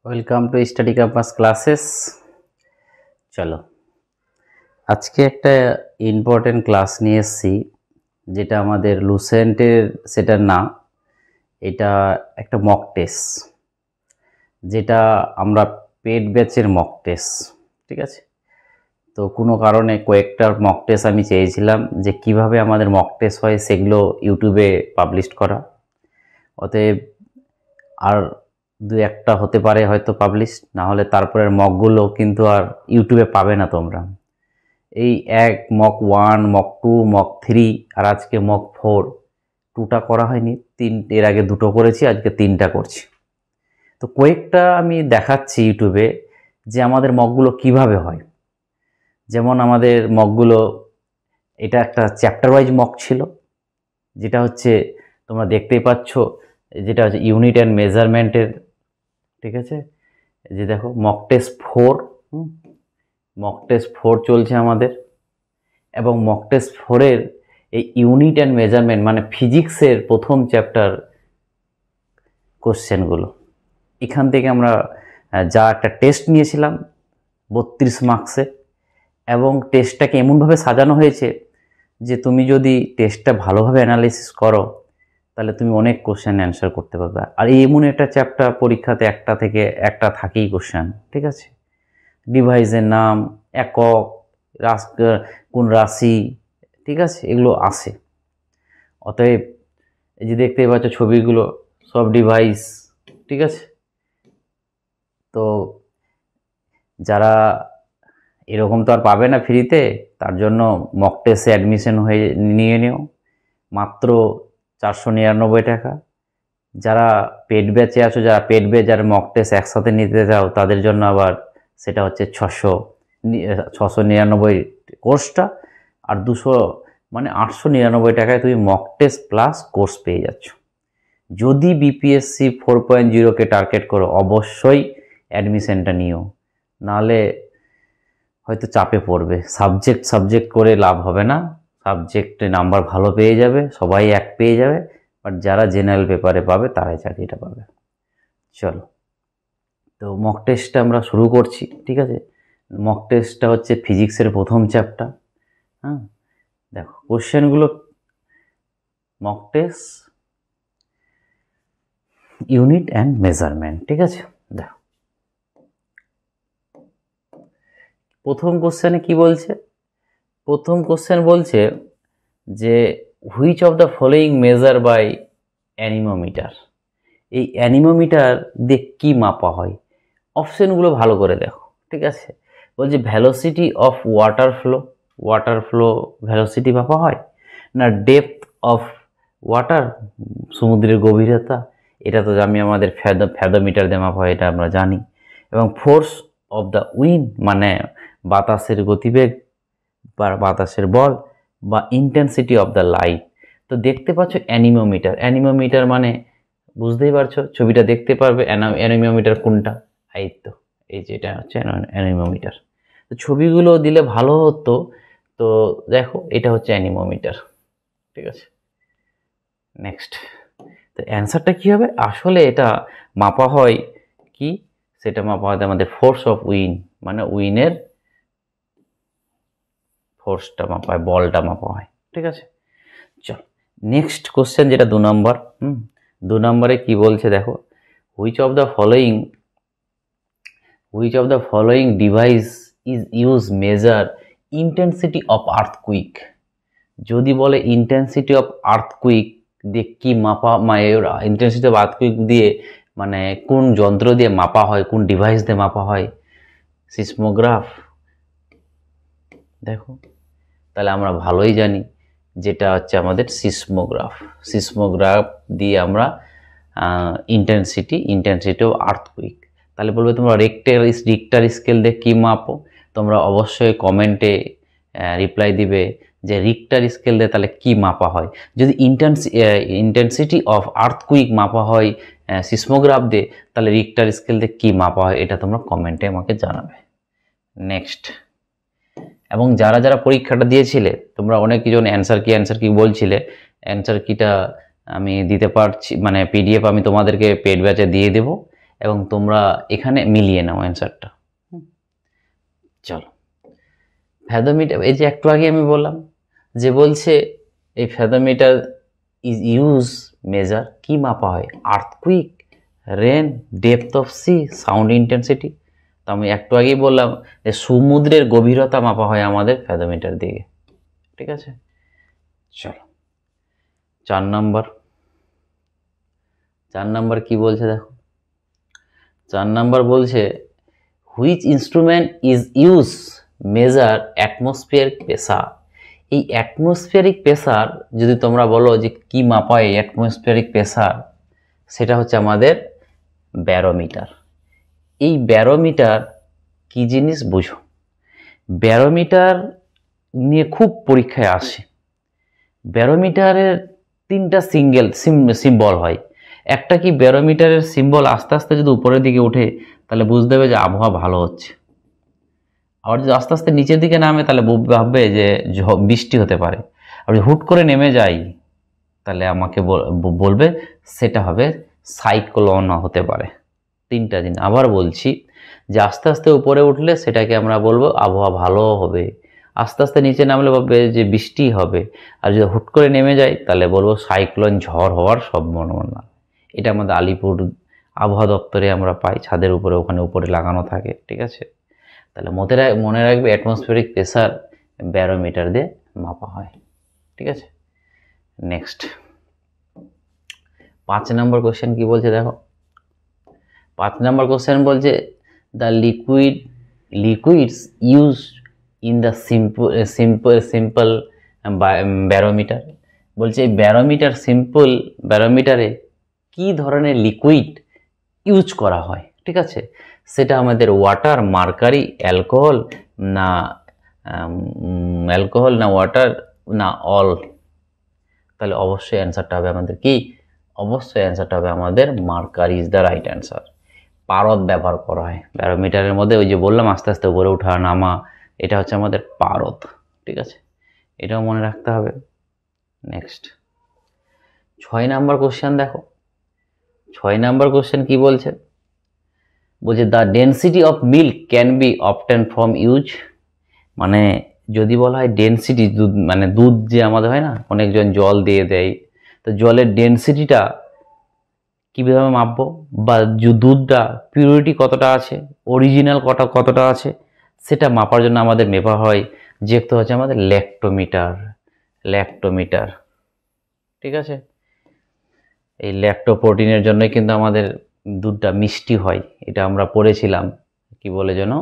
Welcome to study campus classes. চলো, আজকে একটা ইম্পর্টেন্ট ক্লাস নিয়ে এসেছি, যেটা আমাদের লুসেন্টের সেটা না, এটা একটা মক টেস্ট, যেটা আমরা পেড ব্যাচের মক টেস্ট। ঠিক আছে, তো কোনো কারণে কয়েকটা মক টেস্ট আমি চেয়েছিলাম যে কিভাবে আমাদের মক টেস্ট হয় সেগুলো ইউটিউবে পাবলিশ করা। অতএব আর দু একটা হতে পারে হয়তো পাবলিশ, না হলে তারপরের মকগুলো কিন্তু আর ইউটিউবে পাবে না তোমরা। এই মক 1, মক 2, মক 3 আর আজকে মক 4, 2টা করা হয়নি, এর আগে 2টো করেছি, আজকে 3টা করছি। তো কয়েকটা আমি দেখাচ্ছি ইউটিউবে যে আমাদের মকগুলো কিভাবে হয়। যেমন আমাদের মকগুলো, এটা একটা চ্যাপ্টার ওয়াইজ মক ছিল, যেটা হচ্ছে তোমরা দেখতেই পাচ্ছ, যেটা হচ্ছে ইউনিট অ্যান্ড মেজারমেন্টের। ঠিক আছে, যে দেখো মক টেস্ট 4, মক টেস্ট 4 চলছে আমাদের, এবং মক টেস্ট 4-এর এই ইউনিট অ্যান্ড মেজারমেন্ট মানে ফিজিক্সের প্রথম চ্যাপ্টার কোশ্চেনগুলো। এখান থেকে আমরা যা একটা টেস্ট নিয়েছিলাম 32 মার্কসের, এবং টেস্টটাকে এমনভাবে সাজানো হয়েছে যে তুমি যদি টেস্টটা ভালোভাবে অ্যানালাইসিস করো তাহলে তুমি অনেক কোশ্চেন অ্যান্সার করতে পারবে। আর এমন একটা চ্যাপ্টার পরীক্ষাতে একটা থেকে একটা থাকেই কোশ্চেন। ঠিক আছে, ডিভাইসের নাম, একক, কোন রাশি, ঠিক আছে, এগুলো আসে। অতএব এই যে দেখতেই পাচ্ছ ছবিগুলো, সব ডিভাইস। ঠিক আছে, তো যারা এরকম তো আর পাবে না ফ্রিতে, তার জন্য মক টেস্টে অ্যাডমিশন হয়ে নিয়ে নিও, মাত্র 499 টাকা। যারা পেড ব্যাচে আছো, যারা পেড ব্যাচ আর মক টেস্ট একসাথে নিতে চাও, তাদের জন্য আবার সেটা হচ্ছে 699 কোর্সটা, আর 200 মানে 899 টাকায় তুমি মক টেস্ট প্লাস কোর্স পেয়ে যাচ্ছ। যদি বিপিএসসি 4.0-কে টার্গেট করো অবশ্যই অ্যাডমিশনটা নিও, নাহলে হয়তো চাপে পড়বে। সাবজেক্ট করে লাভ হবে না, সাবজেক্টে নাম্বার ভালো পেয়ে যাবে, সবাই 1 পেয়ে যাবে, বাট যারা জেনারেল পেপারে পাবে তারাই চাকরিটা পাবে। চলো, তো মক টেস্টটা আমরা শুরু করছি। ঠিক আছে, মক টেস্টটা হচ্ছে ফিজিক্সের প্রথম চ্যাপ্টার। হ্যাঁ, দেখো কোশ্চেনগুলো, mock test unit and measurement. ঠিক আছে, দেখো প্রথম কোশ্চেনে কি বলছে। প্রথম কোশ্চেন বলছে যে which of the following measure by anemometer. এই অ্যানিমোমিটার দিয়ে কী মাপা হয়, অপশানগুলো ভালো করে দেখো। ঠিক আছে, বলছে velocity of water flow velocity মাপা হয়, না ডেপথ অফ ওয়াটার, সমুদ্রের গভীরতা, এটা তো আমি আমাদের ফ্যাদোমিটার দিয়ে মাপা হয়, এটা আমরা জানি, এবং ফোর্স অফ দ্য উইন্ড মানে বাতাসের গতিবেগ বা বাতাসের বল, বা ইন্টেন্সিটি অফ দ্য লাইট। তো দেখতে পাচ্ছ অ্যানিমোমিটার মানে বুঝতেই পারছো, ছবিটা দেখতে পারবে অ্যানিমোমিটার কোনটা, এই তো এই যেটা হচ্ছে অ্যানিমোমিটার। তো ছবিগুলো দিলে ভালো হতো, তো দেখো এটা হচ্ছে অ্যানিমোমিটার। ঠিক আছে, নেক্সট। তো অ্যান্সারটা কী হবে, আসলে এটা মাপা হয় কি, সেটা মাপা হয় আমাদের ফোর্স অফ উইন্ড, মানে উইনের ফোর্সটা মাপা হয়, বলটা মাপা হয়। ঠিক আছে, চল নেক্সট কোশ্চেন, যেটা 2 নম্বর। 2 নম্বরে কি বলছে দেখো, which of the following device is use measure intensity of earthquake. যদি বলে ইন্টেন্সিটি অফ আর্থকুইক দিয়ে কি মাপা, ইন্টেন্সিটি অফ আর্থকুইক দিয়ে মানে কোন যন্ত্র দিয়ে মাপা হয়, কোন ডিভাইস দিয়ে মাপা হয়, সিসমোগ্রাফ। দেখো তাহলে আমরা ভালোই জানি যেটা হচ্ছে আমাদের সিসমোগ্রাফ দিয়ে আমরা ইন্টেন্সিটি অফ আর্থকুইক। তাহলে বলবে তোমরা রিক্টার স্কেল দিয়ে কী মাপো, তোমরা অবশ্যই কমেন্টে রিপ্লাই দিবে যে রিক্টার স্কেল দিয়ে তাহলে কি মাপা হয়। যদি ইন্টেন্সিটি অফ আর্থকুইক মাপা হয় সিসমোগ্রাফ দিয়ে, তাহলে রিক্টার স্কেল দিয়ে কী মাপা হয় এটা তোমরা কমেন্টে আমাকে জানাবে। নেক্সট, এবং যারা যারা পরীক্ষাটা দিয়েছিলে তোমরা অনেক কিছু অ্যান্সার কি বলছিলে, অ্যান্সার কিটা আমি দিতে পারছি, মানে পিডিএফ আমি তোমাদেরকে পেড ব্যাচে দিয়ে দেবো, এবং তোমরা এখানে মিলিয়ে নাও অ্যান্সারটা। চলো, ফ্যাথোমিটার, এই যে একটু আগে আমি বললাম যে বলছে এই ফ্যাথোমিটার ইজ ইউজ মেজার, কি মাপা হয়? Earthquake, rain, depth of sea, sound intensity. তো আমি একটু আগেই বললাম যে সমুদ্রের গভীরতা মাপা হয় আমাদের ফ্যাথোমিটার দিয়ে। ঠিক আছে, চলো 4 নাম্বার কি বলছে দেখো। 4 নাম্বার বলছে which instrument is use measure atmospheric pressure. এই অ্যাটমসফিয়ারিক প্রেসার যদি তোমরা বলো যে কি মাপায় অ্যাটমসফিয়ারিক প্রেসার, সেটা হচ্ছে আমাদের ব্যারোমিটার। এই ব্যারোমিটার কি জিনিস বুঝো। ব্যারোমিটার নিয়ে খুব পরীক্ষায় আসে। ব্যারোমিটারের 3টা সিম্বল হয়। একটা কি, ব্যারোমিটারের সিম্বল আস্তে আস্তে যদি উপরের দিকে ওঠে তাহলে বুঝতে হবে যে আবহাওয়া ভালো হচ্ছে। আবার যদি আস্তে আস্তে নিচের দিকে নামে তাহলে ভাববে যে বৃষ্টি হতে পারে। আর যদি হুট করে নেমে যায় তাহলে আমাকে বলবে সেটা হবে সাইক্লোন হতে পারে। 3টা দিন। আবার বলছি যে আস্তে আস্তে উপরে উঠলে সেটাকে আমরা বলবো আবহাওয়া ভালো হবে, আস্তে আস্তে নিচে নামলে ভাববে যে বৃষ্টি হবে, আর যদি হুট করে নেমে যায় তাহলে বলবো সাইক্লোন, ঝড় হওয়ার সম্ভাবনা। এটা আমাদের আলিপুর আবহাওয়া দপ্তরে আমরা পাই, ছাদের উপরে, ওখানে উপরে লাগানো থাকে। ঠিক আছে, তাহলে মনে রাখবে অ্যাটমসফিয়ারিক প্রেসার ব্যারোমিটার দিয়ে মাপা হয়। ঠিক আছে, নেক্সট 5 নম্বর কোশ্চেন কি বলছে দেখো। 5 নম্বর কোশ্চেন বলছে the liquids use in the simple barometer. বলছে এই সিম্পল ব্যারোমিটারে কি ধরনের লিকুইড ইউজ করা হয়। ঠিক আছে, সেটা আমাদের ওয়াটার, মার্কারি, অ্যালকোহল না ওয়াটার না অল। তাহলে অবশ্যই অ্যান্সারটা হবে আমাদের কি, অবশ্যই অ্যান্সারটা হবে আমাদের mercury is the right answer. পারদ ব্যবহার করা হয় ব্যারোমিটারের মধ্যে, ওই যে বললাম আস্তে আস্তে উপরে ওঠা নামা, এটা হচ্ছে আমাদের পারদ। ঠিক আছে, এটাও মনে রাখতে হবে। নেক্সট 6 নাম্বার কোশ্চেন দেখো। 6 নাম্বার কোশ্চেন কি বলছে, বলছে the density of milk can be obtain from use. মানে যদি বলা হয় ডেন্সিটি, দুধ মানে দুধ যে আমাদের হয় না, অনেকজন জল দিয়ে দেয়, তো জলের ডেন্সিটিটা কীভাবে মাপবো, বা দুধটা পিউরিটি কতটা আছে, অরিজিনাল কতটা আছে, সেটা মাপার জন্য আমাদের মেপা হয় যে একটা হচ্ছে আমাদের ল্যাক্টোমিটার। ঠিক আছে, এই ল্যাক্টোপ্রোটিনের জন্যই কিন্তু আমাদের দুধটা মিষ্টি হয়। এটা আমরা পড়েছিলাম, কি বলে যেন,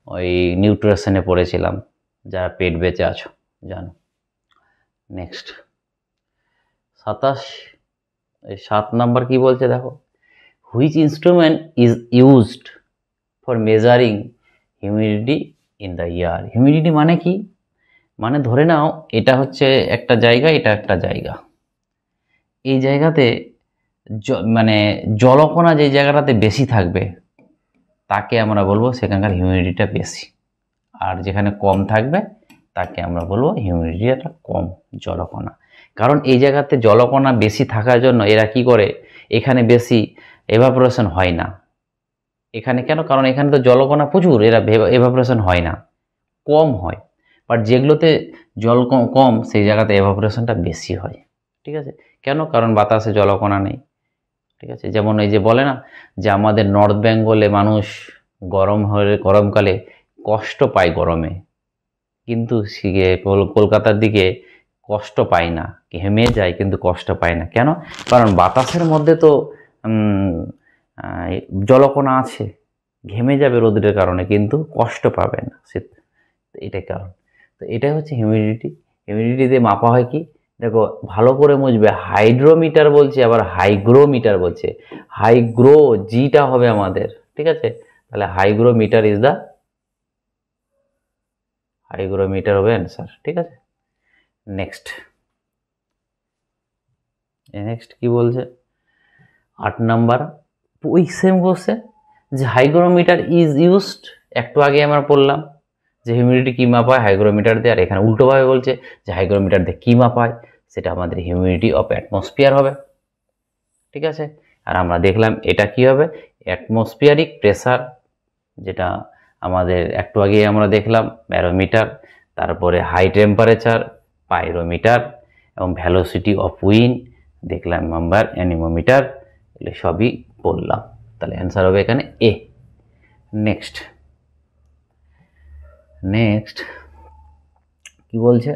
ওই নিউট্রিশনে পড়েছিলাম, যারা পেট বেঁচে আছো জানো। নেক্সট 7 নাম্বার কি বলছে দেখো। Which instrument is used for measuring humidity in the air. Humidity মানে কি, মানে ধরে নাও এটা হচ্ছে একটা জায়গা, এটা একটা জায়গা, এই জায়গাতে মানে জলকণা যে জায়গাটাতে বেশি থাকবে তাকে আমরা বলবো সেখানকার হিউমিডিটিটা বেশি, আর যেখানে কম থাকবে তাকে আমরা বলবো হিউমিডিটিটা কম, জলকণা। কারণ এই জায়গাতে জলকণা বেশি থাকার জন্য এরা কি করে, এখানে বেশি এভাপোরেশন হয় না। এখানে কেন, কারণ এখানে তো জলকণা প্রচুর, এরা এভাপোরেশন হয় না, কম হয়। বাট যেগুলোতে জল কম সেই জায়গাতে এভাপোরেশনটা বেশি হয়। ঠিক আছে, কেন, কারণ বাতাসে জলকণা নেই। ঠিক আছে, যেমন এই যে বলে না যে আমাদের নর্থ বেঙ্গলে মানুষ গরমকালে কষ্ট পায় গরমে, কিন্তু কলকাতার দিকে কষ্ট পায় না, ঘেমে যায় কিন্তু কষ্ট পায় না। কেন, কারণ বাতাসের মধ্যে তো জলকণা আছে, ঘেমে যাবে রোদের কারণে কিন্তু কষ্ট পাবে না, এটাই কারণ। তো এটাই হচ্ছে হিউমিডিটিতে মাপা হয় কি, দেখো ভালো করে বুঝবে, হাইড্রোমিটার বলছে আবার হাইগ্রোমিটার বলছে। হাইগ্রো জিটা হবে আমাদের। ঠিক আছে, তাহলে হাইগ্রোমিটার হবে অ্যান্সার। ঠিক আছে, নেক্সট কি বলছে 8 নাম্বার, ওই সেম কোশ্চেন যে হাইগ্রোমিটার ইজ ইউজড। একটু আগে আমরা পড়লাম যে হিউমিডিটি কী মাপায়, হাইগ্রোমিটার দিয়ে, আর এখানে উল্টোভাবে বলছে যে হাইগ্রোমিটার দিয়ে কী মাপায়, সেটা আমাদের হিউমিডিটি অফ অ্যাটমসফিয়ার হবে। ঠিক আছে, আর আমরা দেখলাম এটা কি হবে, অ্যাটমসফিয়ারিক প্রেসার, যেটা আমাদের একটু আগে আমরা দেখলাম ব্যারোমিটার, তারপরে হাই টেম্পারেচার পাইরোমিটার, এবং ভেলোসিটি অফ উইন্ড দেখলাম আমরা অ্যানিমোমিটার। এগুলো সবই বললাম, তাহলে অ্যান্সার হবে এখানে এ। নেক্সট কি বলছে,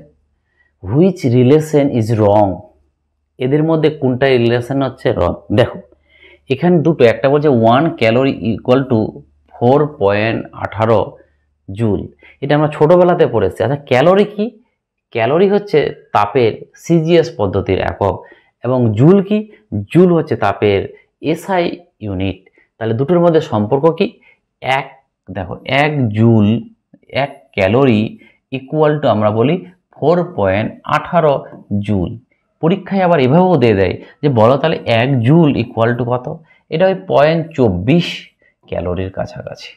হুইচ রিলেশন ইজ রং, এদের মধ্যে কোনটা রিলেশন হচ্ছে রং। দেখো এখানে দুটো, একটা বলছে 1 ক্যালোরি ইকুয়াল টু 4.18 জুল, এটা আমরা ছোটবেলাতে পড়েছি। আচ্ছা ক্যালোরি কি, ক্যালোরি হচ্ছে তাপের সিজিএস পদ্ধতির একক, এবং জুল কি, জুল হচ্ছে তাপের এসআই ইউনিট। তাহলে দুটোর মধ্যে সম্পর্ক কি, এক, দেখো 1 জুল 1 ক্যালোরি ইকুয়াল টু আমরা বলি 4.18 জুল। পরীক্ষায় আবার এভাবেও দিয়ে দেয় যে বলো তাহলে 1 জুল ইকুয়াল টু কত, এটা ওই 0.24 ক্যালোরির কাছাকাছি।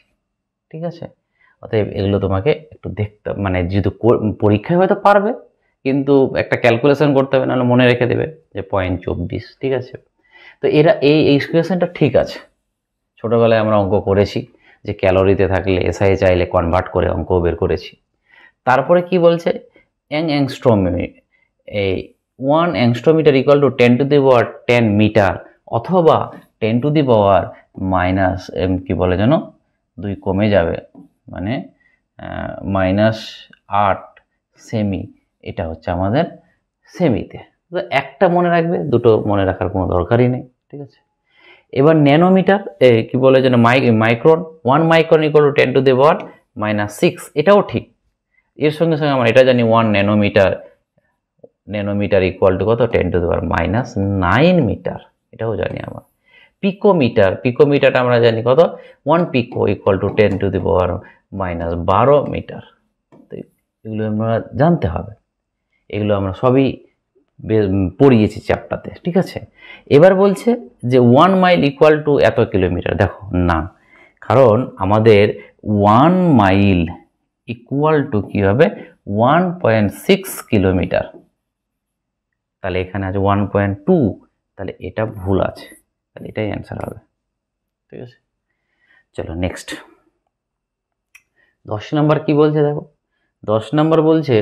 ঠিক আছে, অতএব এগুলো তোমাকে একটু দেখতে, মানে যেহেতু পরীক্ষায় হয়তো পারবে, কিন্তু একটা ক্যালকুলেশন করতে হবে, নাহলে মনে রেখে দেবে যে 0.24। ঠিক আছে, তো এরা এই ইকুয়েশনটা ঠিক আছে, ছোটবেলায় আমরা অঙ্ক করেছি যে ক্যালোরিতে থাকলে এসআই চাইলে কনভার্ট করে অঙ্ক বের করেছি। তারপরে কি বলছে, অ্যাংস্ট্রম, এই 1 angstrometer equal to 10 to the power 10 metre, অথবা 10 টু দি পাওয়ার মাইনাস কি বলে যেন 2 কমে যাবে, মানে -8 সেমি, এটা হচ্ছে আমাদের সেমিতে। তো একটা মনে রাখবে, দুটো মনে রাখার কোনো দরকারই নেই। ঠিক আছে, এবার ন্যানোমিটার কি বলে যেন micron, 1 micron equal to 10 to the power -6, এটাও ঠিক। এর সঙ্গে সঙ্গে আমরা এটা জানি 1 ন্যানোমিটার ইকুয়াল টু কত, 10 টু দি পাওয়ার -9 মিটার, এটাও জানি আমরা। পিকোমিটারটা আমরা জানি কত, 1 pico equal to 10 to the power -12 metre. তো এগুলো আমরা জানতে হবে, এগুলো আমরা সবই পড়িয়েছি চ্যাপ্টারতে। ঠিক আছে, এবার বলছে যে 1 মাইল ইকুয়াল টু এত কিলোমিটার, দেখো না, কারণ আমাদের 1 মাইল ইকুয়াল টু কি হবে, 1.6 কিলোমিটার। তাহলে এখানে আছে 1.2, তাহলে এটা ভুল আছে, তাহলে এটাই অ্যান্সার হবে। ঠিক আছে, চলো নেক্সট 10 নম্বর কি বলছে, দেখো 10 নম্বর বলছে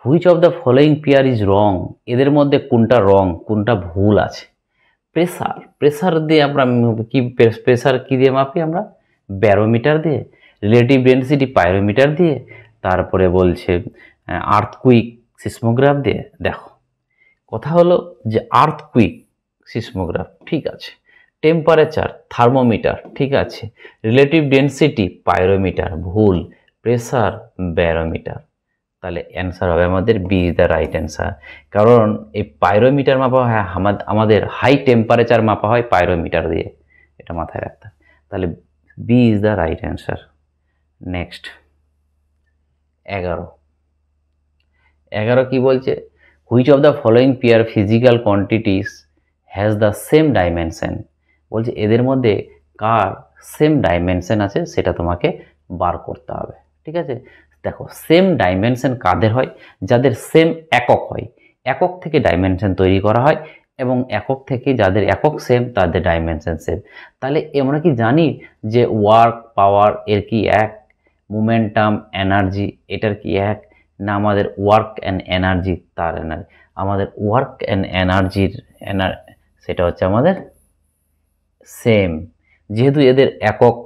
which of the following pair is wrong, এদের মধ্যে কোনটা রং, কোনটা ভুল আছে। প্রেসার দিয়ে আমরা কি, প্রেসার কি দিয়ে মাপি আমরা, ব্যারোমিটার দিয়ে, রিলেটিভ ডেন্সিটি পাইরোমিটার দিয়ে, তারপরে বলছে আর্থকুইক সিসমোগ্রাফ দিয়ে। দেখো কথা হলো যে আর্থকুইক সিসমোগ্রাফ ঠিক আছে, টেম্পারেচার থার্মোমিটার ঠিক আছে, রিলেটিভ ডেন্সিটি পাইরোমিটার ভুল, প্রেসার ব্যারোমিটার। তাহলে অ্যান্সার হবে আমাদের B is the right answer. কারণ এই পাইরোমিটার মাপা হয়, আমাদের হাই টেম্পারেচার মাপা হয় পাইরোমিটার দিয়ে, এটা মাথায় রাখতে। তাহলে B is the right answer. Next 11 কি বলছে, which of the following pair physical quantities has the same dimension, বলছে এদের মধ্যে কার সেম ডাইমেনশন আছে সেটা তোমাকে বার করতে হবে। ঠিক আছে, দেখো সেম ডাইমেনশন কাদের হয়, যাদের সেম একক হয়, একক থেকে ডাইমেনশন তৈরি করা হয়, এবং একক থেকে যাদের একক সেম তাদের ডাইমেনশন সেম। তাহলে আমরা কি জানি যে ওয়ার্ক পাওয়ার এর কি এক, মোমেন্টাম এনার্জি এটার কি এক, না আমাদের ওয়ার্ক অ্যান্ড এনার্জি তার এনার্জি, আমাদের ওয়ার্ক অ্যান্ড এনার্জির সেটা হচ্ছে আমাদের সেম। যেহেতু এদের একক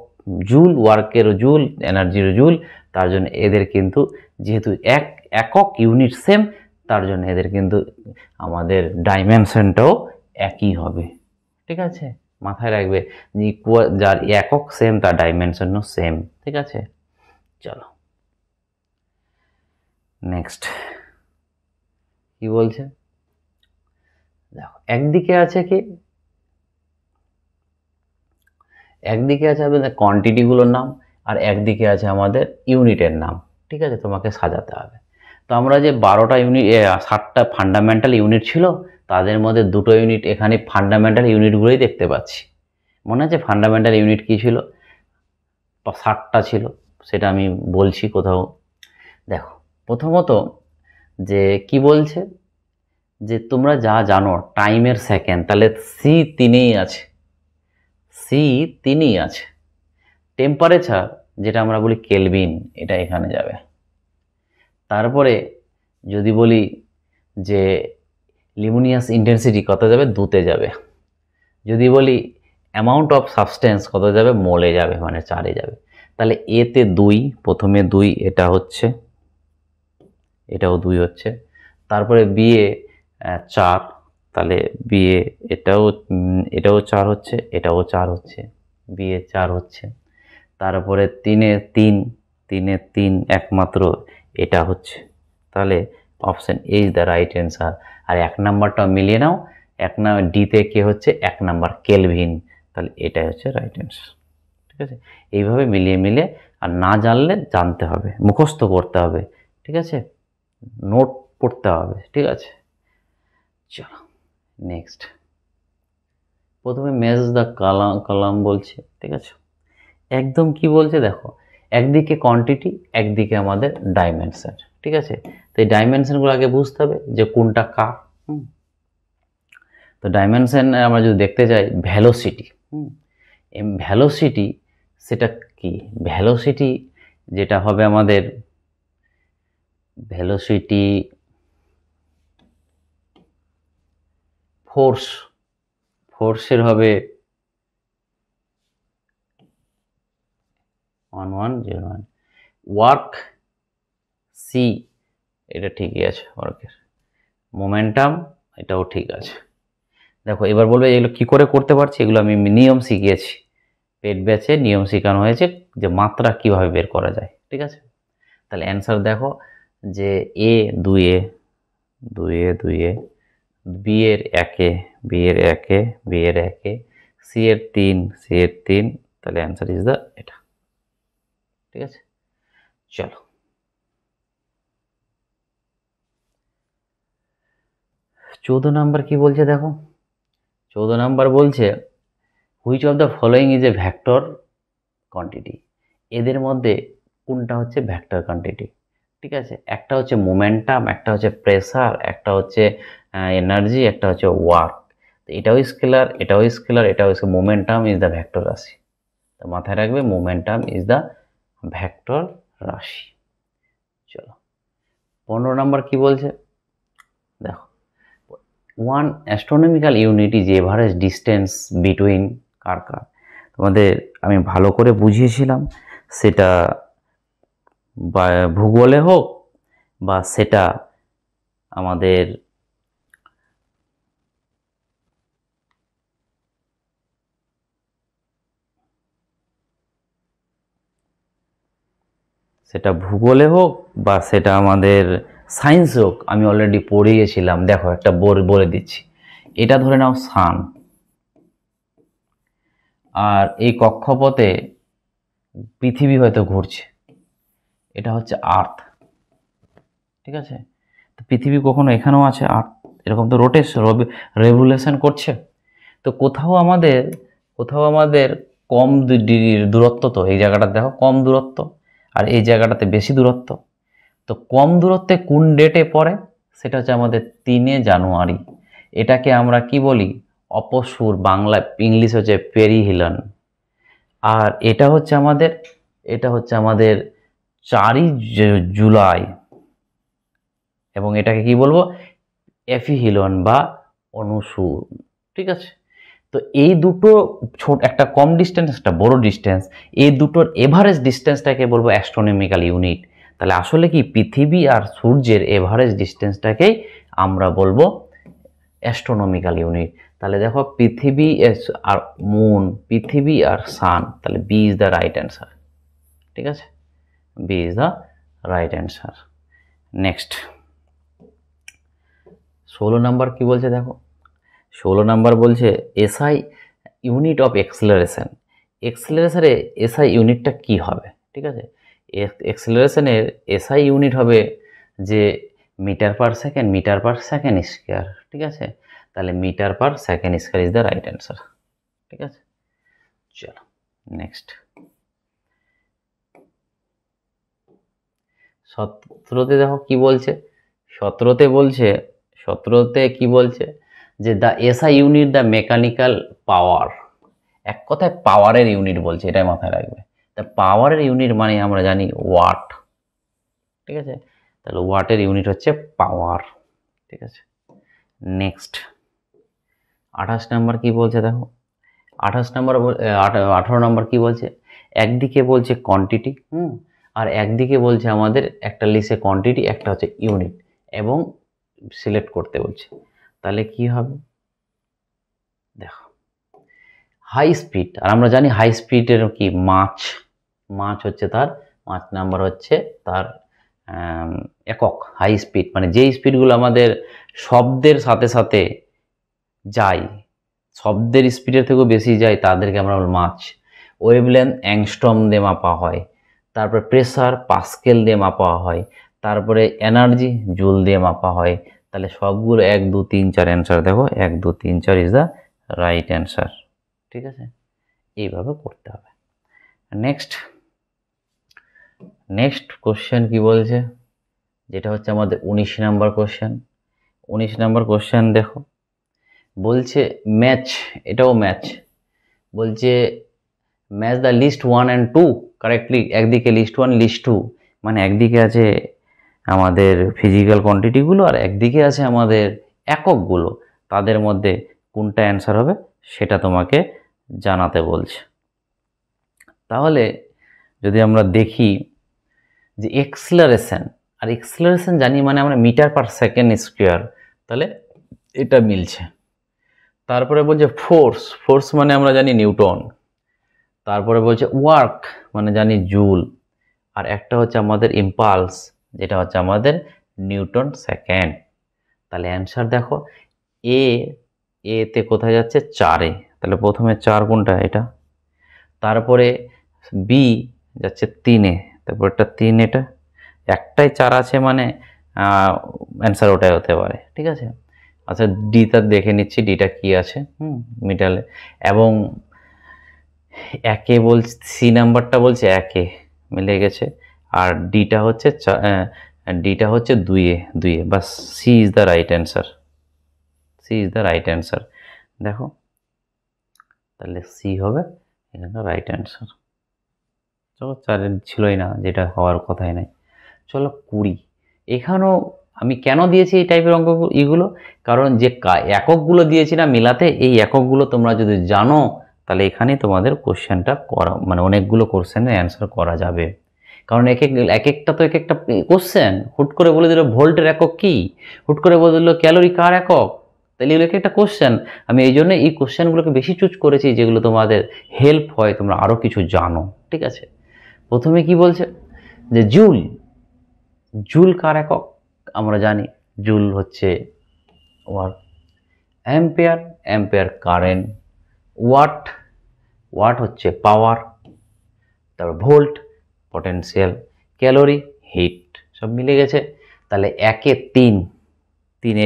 জুল, ওয়ার্কেরও জুল, এনার্জিরও জুল, তার জন্য এদের কিন্তু যেহেতু একক ইউনিট সেম, তার জন্য এদের কিন্তু আমাদের ডাইমেনশনটাও একই হবে। ঠিক আছে, মাথায় রাখবে যার একক সেম তার ডাইমেনশনও সেম। ঠিক আছে, চলো নেক্সট কি বলছে, দেখো একদিকে আছে কি, একদিকে আছে আমাদের কোয়ান্টিটিগুলোর নাম, আর একদিকে আছে আমাদের ইউনিটের নাম। ঠিক আছে, তোমাকে সাজাতে হবে। তো আমরা যে 12টা ইউনিট, 7টা ফান্ডামেন্টাল ইউনিট ছিল, তাদের মধ্যে 2টো ইউনিট এখানে ফান্ডামেন্টাল ইউনিটগুলোই দেখতে পাচ্ছি। মনে আছে ফান্ডামেন্টাল ইউনিট কী ছিল, 7টা ছিল, সেটা আমি বলছি কোথাও। দেখো প্রথমত যে কি বলছে, যে তোমরা যা জানো টাইমের সেকেন্ড, তাহলে C3 আছে, সি 3ই আছে। টেম্পারেচার যেটা আমরা বলি কেলভিন, এটা এখানে যাবে। তারপরে যদি বলি যে লিউমিনিয়াস ইন্টেন্সিটি কত যাবে, 2তে যাবে। যদি বলি অ্যামাউন্ট অফ সাবস্টেন্স কত যাবে, মোলে যাবে, মানে 4-এ যাবে। তাহলে এতে 2, প্রথমে 2, এটা হচ্ছে, এটাও 2 হচ্ছে। তারপরে বিয়ে 4, তাহলে বিয়ে এটাও 4 হচ্ছে, এটাও 4 হচ্ছে, বিয়ে 4 হচ্ছে। তারপরে 3-এ 3 একমাত্র এটা হচ্ছে। তাহলে option A is the right answer. আর 1 নাম্বারটা মিলিয়ে নাও, 1 নাম্বার ডিতে কে হচ্ছে 1 নাম্বার কেলভিন, তাহলে এটাই হচ্ছে রাইট অ্যান্সার। ঠিক আছে, এইভাবে মিলিয়ে মিলিয়ে, আর না জানলে জানতে হবে, মুখস্থ করতে হবে, ঠিক আছে, নোট পড়তে হবে, ঠিক আছে। চলো নেক্সট, প্রথমে মেজ দ্য কলাম বলছে, ঠিক আছে। একদম কি বলছে দেখো, একদিকে কোয়ান্টিটি, একদিকে আমাদের ডাইমেনশন, ঠিক আছে। তো এই ডাইমেনশনগুলো আগে বুঝতে হবে যে কোনটা কার। তো ডাইমেনশন আমরা যদি দেখতে যাই ভেলোসিটি, ভেলোসিটি সেটা কি, ভেলোসিটি যেটা হবে আমাদের ভেলোসিটি ফোর্সের হবে 1101, ওয়ার্ক সি, এটা ঠিকই আছে, ওয়ার্কের মোমেন্টাম এটাও ঠিক আছে। দেখো এবার বলবে এগুলো কি করে করতে পারছি, এগুলো আমি নিয়ম শিখিয়েছি, পেট ব্যাচে নিয়ম শেখানো হয়েছে যে মাত্রা কিভাবে বের করা যায়, ঠিক আছে। তাহলে অ্যান্সার দেখো যে এ 2-এ, বি এর 1-এ, বি এর 1-এ, সি এর 3, তাহলে অ্যান্সার ইজ দ্য এটা, ঠিক আছে। চলো 14 নাম্বার কি বলছে দেখো, 14 নাম্বার বলছে which of the following is a vector quantity, এদের মধ্যে কোনটা হচ্ছে ভেক্টর কোয়ান্টিটি, ঠিক আছে। একটা হচ্ছে মোমেন্টাম, একটা হচ্ছে প্রেসার, একটা হচ্ছে এনার্জি, একটা হচ্ছে ওয়ার্ক। তো এটাও স্কেলার, এটাও স্কেলার, এটাও মোমেন্টাম ইজ দ্য ভেক্টর রাশি। তো মাথায় রাখবে মোমেন্টাম ইজ দ্য ভেক্টর রাশি। চলো 15 নাম্বার কি বলছে দেখো, 1 astronomical unit is average distance between কার। তোমাদের আমি ভালো করে বুঝিয়েছিলাম, সেটা ভূগোলে হোক বা সেটা আমাদের ভূগোলে হোক বা সেটা আমাদের সায়েন্স হোক, আমি অলরেডি পড়িয়েছিলাম। দেখো একটা বলে দিচ্ছি, এটা ধরে নাও সান, আর এই কক্ষপথে পৃথিবী হয়তো ঘুরছে, এটা হচ্ছে আর্থ, ঠিক আছে। তো পৃথিবী কখনো এখানেও আছে আর্থ, এরকম তো রেভুলেশন করছে। তো কোথাও আমাদের কম দূরত্ব, তো এই জায়গাটা দেখো কম দূরত্ব, আর এই জায়গাটাতে বেশি দূরত্ব। তো কম দূরত্বে কোন ডেটে পড়ে, সেটা হচ্ছে আমাদের 3 জানুয়ারি। এটাকে আমরা কি বলি, অপসূর, বাংলা ইংলিশ হচ্ছে পেরিহিলন। আর এটা হচ্ছে আমাদের 4 জুলাই, এবং এটাকে কি বলবো, এফিহিলন বা অনুসূর, ঠিক আছে। তো এই দুটো ছোট, একটা কম ডিস্টেন্স, একটা বড় ডিস্টেন্স, এই দুটোর এভারেজ ডিস্টেন্সটাকে বলবো অ্যাস্ট্রোনমিক্যাল ইউনিট। তাহলে আসলে কি পৃথিবী আর সূর্যের এভারেজ ডিস্টেন্সটাকেই আমরা বলবো অ্যাস্ট্রোনমিক্যাল ইউনিট। তাহলে দেখো পৃথিবী আর মুন, পৃথিবী আর সান, তাহলে B is the right answer, ঠিক আছে, B is the right answer. Next 16 number কি বলছে দেখো, 16 নাম্বার বলছে এসআই ইউনিট অফ এক্সেলারেশন। এক্সেলারেশনে এসআই ইউনিটটা কি হবে, ঠিক আছে। এক্সেলারেশনের এসআই ইউনিট হবে যে মিটার পার সেকেন্ড স্কোয়ার, ঠিক আছে। তাহলে metre per second square is the right answer, ঠিক আছে। চলো নেক্সট 17তে দেখো কি বলছে, 17তে কি বলছে যে the SI unit the mechanical power এক কথায় পাওয়ারের ইউনিট বলছে, এটাই মাথায় রাখবে। তা পাওয়ারের ইউনিট মানে আমরা জানি ওয়াট, ঠিক আছে, তাহলে ওয়াটের ইউনিট হচ্ছে পাওয়ার, ঠিক আছে। নেক্সট 28 নাম্বার কি বলছে দেখো, 28 নাম্বার 18 নাম্বার কি বলছে, একদিকে বলছে কোয়ান্টিটি, আর একদিকে বলছে আমাদের একটা লিস্টে কোয়ান্টিটি, একটা হচ্ছে ইউনিট, এবং সিলেক্ট করতে বলছে। তাহলে কি হবে দেখো, হাই স্পিড, আর আমরা জানি হাই স্পিডের কি মাছ হচ্ছে তার, মাছ নাম্বার হচ্ছে তার একক। হাই স্পিড মানে যেই স্পিডগুলো আমাদের শব্দের সাথে সাথে যায়, শব্দের স্পিডের থেকেও বেশি যায়, তাদেরকে আমরা মাছ। ওয়েভলেন্থ অ্যাংস্ট্রম দিয়ে মাপা হয়, তারপরে প্রেসার পাস্কেল দিয়ে মাপা হয়, তারপরে এনার্জি জুল দিয়ে মাপা হয়। তাহলে সবগুলো 1 2 3 4 অ্যান্সার দেখো, 1 2 3 4 ইজ দ্য রাইট অ্যান্সার, ঠিক আছে। এইভাবে করতে হবে। নেক্সট কোশ্চেন কি বলছে, যেটা হচ্ছে আমাদের 19 নাম্বার কোশ্চেন। 19 নাম্বার কোশ্চেন দেখো, বলছে ম্যাচ, এটাও ম্যাচ, বলছে match the list 1 and 2 correctly. একদিকে লিস্ট 1 লিস্ট 2, মানে একদিকে আছে আমাদের ফিজিক্যাল কোয়ান্টিটিগুলো আর একদিকে আছে আমাদের এককগুলো, তাদের মধ্যে কোনটা অ্যান্সার হবে সেটা তোমাকে জানাতে বলছে। তাহলে যদি আমরা দেখি যে এক্সেলারেশন, আর এক্সেলারেশন জানি মানে আমরা মিটার পার সেকেন্ড স্কোয়ার, তাহলে এটা মিলছে। তারপরে বলছে ফোর্স মানে আমরা জানি নিউটন। তারপরে বলছে ওয়ার্ক মানে জানি জুল, আর একটা হচ্ছে আমাদের ইম্পালস, যেটা হচ্ছে আমাদের নিউটন সেকেন্ড। তাহলে অ্যান্সার দেখো, এতে কোথায় যাচ্ছে 4-এ, তাহলে প্রথমে 4 কোনটা এটা, তারপরে বি যাচ্ছে 3-এ, তারপর এটা 3, এটা একটাই 4 আছে, মানে অ্যান্সার ওটাই হতে পারে, ঠিক আছে। আচ্ছা ডিটা দেখে নিচ্ছি, ডিটা কি আছে মিডলে, এবং একে বলছে, সি নাম্বারটা বলছে 1-এ মিলে গেছে, আর ডিটা হচ্ছে 2-এ, বাস C is the right answer, দেখো তাহলে সি হবে এখানে রাইট অ্যান্সার। চলো 4 ছিলই না, যেটা হওয়ার কথাই নাই। চলো 20, এখানেও আমি কেন দিয়েছি এই টাইপের অঙ্ক এগুলো, কারণ যে এককগুলো দিয়েছি না মিলাতে, এই এককগুলো তোমরা যদি জানো তাহলে এখানে তোমাদের কোশ্চেনটা করা, মানে অনেকগুলো কোশ্চেনের অ্যান্সার করা যাবে। কারণ একটা তো এক একটা কোশ্চেন, হুট করে বলে দিল ভোল্টের একক কি, হুট করে বলে দিল ক্যালোরি কার একক, তাহলে এগুলো একটা কোশ্চেন। আমি এই জন্য এই কোশ্চেনগুলোকে বেশি চুজ করেছি, যেগুলো তোমাদের হেল্প হয়, তোমরা আরও কিছু জানো, ঠিক আছে। প্রথমে কি বলছে যে জুল কার একক, আমরা জানি জুল হচ্ছে ওয়াট, অ্যাম্পিয়ার কারেন্ট, ওয়াট হচ্ছে পাওয়ার, তারপর ভোল্ট পটেনশিয়াল, ক্যালোরি হিট, সব মিলে গেছে। তাহলে 1-এ 3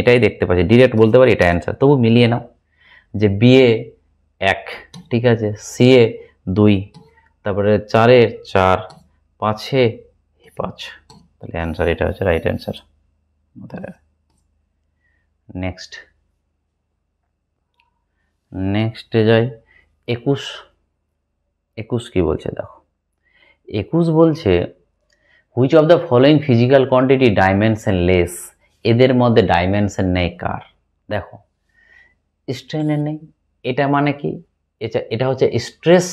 এটাই দেখতে পাচ্ছি, ডিরেক্ট বলতে পারি এটা অ্যান্সার, তবু মিলিয়ে নাও যে বি-এ 1, ঠিক আছে, সি-এ 2, তারপরে 4-এ 4, 5-এ 5, তাহলে অ্যান্সার এটা হচ্ছে রাইট অ্যান্সার। নেক্সটে যাই, 21 কি বলছে দেখো, 21 বলছে which of the following physical quantity dimension less, এদের মধ্যে ডাইমেনশন নেই কার, দেখো স্ট্রেনের নেই, এটা মানে কি, এটা হচ্ছে স্ট্রেস,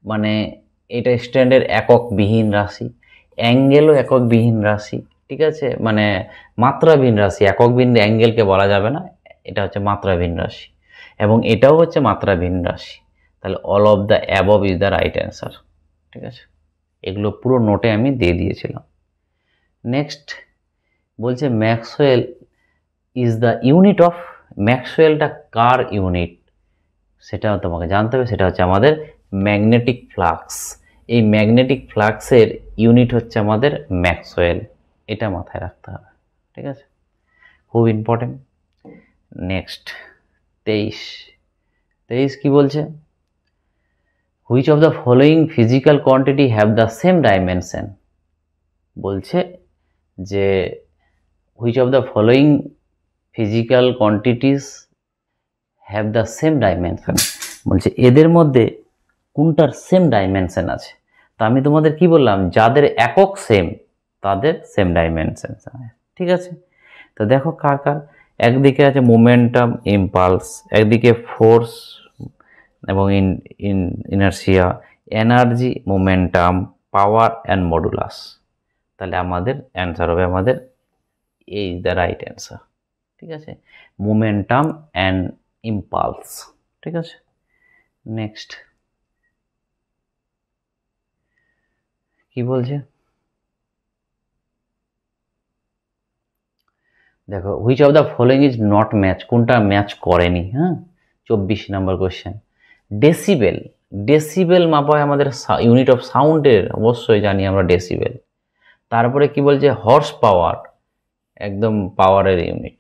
মানে এটা স্ট্রেনের এককবিহীন রাশি, অ্যাঙ্গেলও এককবিহীন রাশি, ঠিক আছে, মানে মাত্রাবিহীন রাশি, এককবিহীন অ্যাঙ্গেলকে বলা যাবে না, এটা হচ্ছে মাত্রাবিহীন রাশি, এবং এটাও হচ্ছে মাত্রাবিহীন রাশি। তাহলে all of the above is the right answer, ঠিক আছে। এগুলো পুরো নোটে আমি দিয়ে দিয়েছিলাম। নেক্সট বলছে Maxwell is the unit of, ম্যাক্সওয়েলটা কার ইউনিট সেটাও তোমাকে জানতে হবে, সেটা হচ্ছে আমাদের ম্যাগনেটিক ফ্লাক্স। এই ম্যাগনেটিক ফ্লাক্সের ইউনিট হচ্ছে আমাদের ম্যাক্সওয়েল, এটা মাথায় রাখতে হবে, ঠিক আছে, খুব ইম্পর্টেন্ট। নেক্সট 23 কি বলছে, which of the following physical quantity have the same dimension, বলছে যে which of the following physical quantities have the same dimension, বলছে এদের মধ্যে কোনটার সেম ডাইমেনশন আছে। তো আমি তোমাদের কি বললাম, যাদের একক সেম তাদের সেম ডাইমেনশন। ঠিক আছে, তো দেখো কার কার, একদিকে আছে মোমেন্টাম ইম্পালস, একদিকে ফোর্স এবং inertia, energy, momentum, power and modulus. তাহলে আমাদের অ্যান্সার হবে আমাদের এই দ্য রাইট অ্যান্সার। ঠিক আছে, মোমেন্টাম অ্যান্ড ইম্পালস। ঠিক আছে, নেক্সট কি বলছে দেখো, which of the following is not match, কোনটা ম্যাচ করেনি। হ্যাঁ, 24 নম্বর কোশ্চেন। ডেসিবেল, ডেসিবেল মাপা হয় আমাদের ইউনিট অফ সাউন্ডের, অবশ্যই জানি আমরা ডেসিবেল। তারপরে কি বলছে, হর্স পাওয়ার, একদম পাওয়ারের ইউনিট।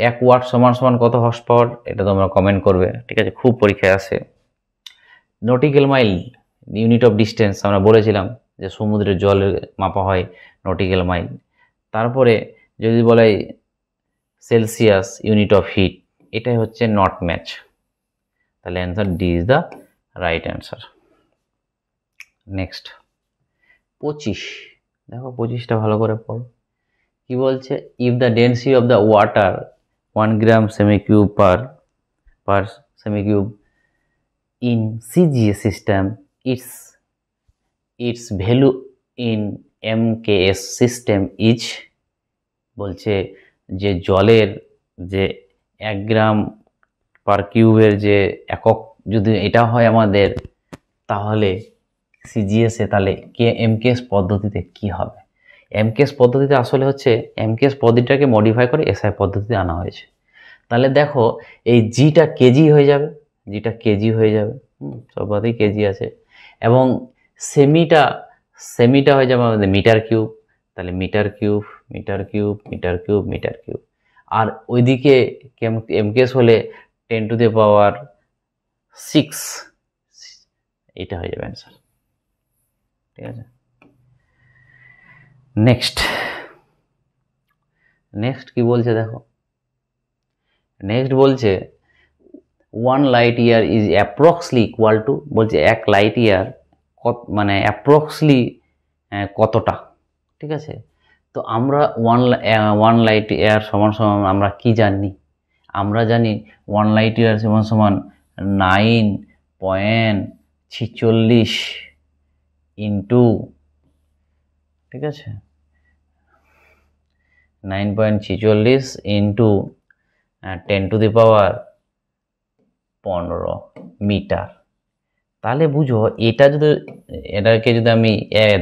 1 ওয়াট সমান সমান কত হর্স পাওয়ার, এটা তোমরা কমেন্ট করবে। ঠিক আছে, খুব পরীক্ষায় আসে। Nautical mile, unit of distance, আমরা বলেছিলাম যে সমুদ্রের জলের মাপা হয় নটিক্যাল মাইল। তারপরে যদি বলে সেলসিয়াস, ইউনিট অফ হিট, এটাই হচ্ছে নট ম্যাচ। তাহলে answer D is the right answer. Next 25, দেখো 25টা ভালো করে পড়ো। কি বলছে, if the density of the water 1 gram semi cube per semi cube in CGS system, its value in MKS system is, বলছে যে জলের যে 1 গ্রাম পার কিউবের যে একক যদি এটা হয় আমাদের, তাহলে সিজিএসে তাহলে এমকেএস পদ্ধতিতে কি হবে। এমকেএস পদ্ধতিতে আসলে হচ্ছে এমকেএস পদ্ধতিটাকে মডিফাই করে এসআই পদ্ধতিতে আনা হয়েছে। তাহলে দেখো এই জিটা কেজি হয়ে যাবে, জিটা কেজি হয়ে যাবে, সবারই কেজি আছে। এবং সেমিটা হয়ে যাবে আমাদের মিটার কিউব, তাহলে metre cube metre cube metre cube metre cube. আর ওইদিকে এমকেএস হলে 10⁶, এটা হয়ে যাবে অ্যান্সার। ঠিক আছে, নেক্সট কি বলছে দেখো, নেক্সট বলছে 1 light year is approxly equal to, বলছে 1 লাইট ইয়ার মানে অ্যাপ্রক্সলি কতটা। ঠিক আছে, তো আমরা 1 লাইট ইয়ার সমান সমান আমরা কি জানি, আমরা জানি 1 লাইট ইয়ার সমান সমান 9.46 ইন্টু, ঠিক আছে, 9.46 ইন্টু 10⁻15 মিটার। তাহলে বুঝো এটাকে যদি আমি